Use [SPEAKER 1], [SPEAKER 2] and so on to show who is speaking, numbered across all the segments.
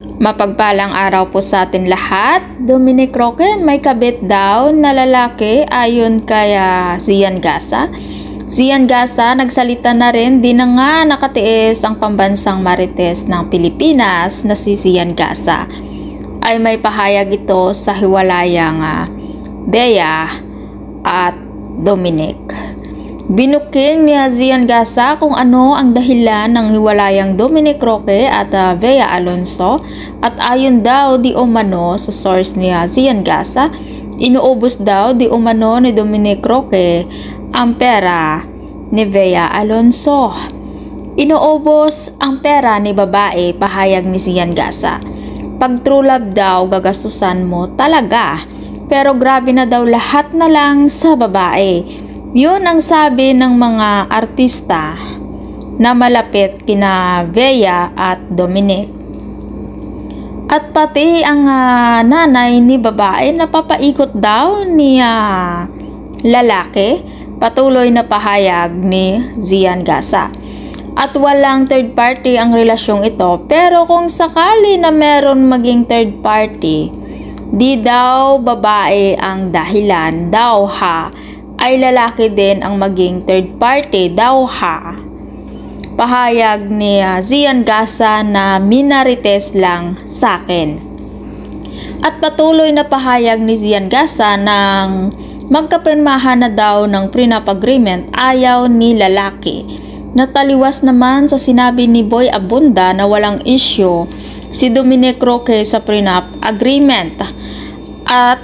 [SPEAKER 1] Mapagpalang araw po sa atin lahat. Dominic Roque may kabit daw na lalaki ayon kay Zian Gasa. Zian Gasa nagsalita na rin, di na nga nakatiis ang pambansang marites ng Pilipinas na si Zian Gasa. Ay may pahayag ito sa hiwalayang Bea at Dominic. Binuking ni Zian Gasa kung ano ang dahilan ng hiwalayang Dominic Roque at Bea Alonso, at ayon daw di umano sa source ni Zian Gasa, inuubos daw di umano ni Dominic Roque ang pera ni Bea Alonso. Inuubos ang pera ni babae, pahayag ni Zian Gasa. Pag true love daw gagastusan mo talaga, pero grabe na daw lahat na lang sa babae. Yun ang sabi ng mga artista na malapit kina Bea at Dominic. At pati ang nanay ni babae napapaikot daw ni lalaki, patuloy na pahayag ni Zian Gasa. At walang third party ang relasyong ito, pero kung sakali na meron maging third party, di daw babae ang dahilan daw ay lalaki din ang maging third party daw Pahayag ni Zian Gasa na minarites lang sa akin. At patuloy na pahayag ni Zian Gasa nang magkapirmahan na daw ng prenup agreement, ayaw ni lalaki. Nataliwas naman sa sinabi ni Boy Abunda na walang issue si Dominic Roque sa prenup agreement at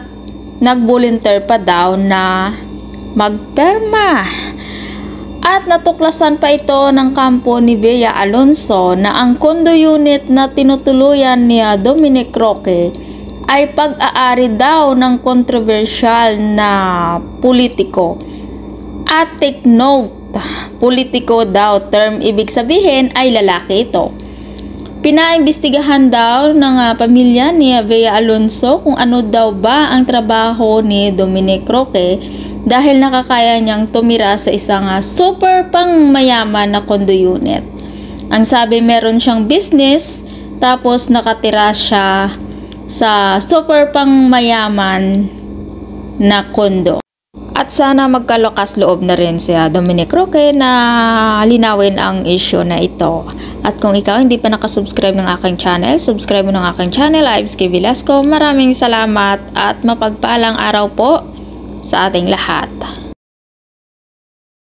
[SPEAKER 1] nag-volunteer pa daw na magperma. At natuklasan pa ito ng kampo ni Bea Alonso na ang condo unit na tinutuluyan ni Dominic Roque ay pag-aari daw ng kontrobersyal na politiko. At take note, politiko daw term, ibig sabihin ay lalaki ito. Pinaimbestigahan daw ng pamilya ni Bea Alonso kung ano daw ba ang trabaho ni Dominic Roque dahil nakakaya niyang tumira sa isang super pangmayaman na condo unit. Ang sabi, meron siyang business tapos nakatira siya sa super pangmayaman na condo. At sana magkalakas loob na rin si Dominic Roque na linawin ang issue na ito. At kung ikaw hindi pa nakasubscribe ng aking channel, subscribe mo ng aking channel, Ives K. Velasco. Maraming salamat at mapagpalang araw po sa ating lahat.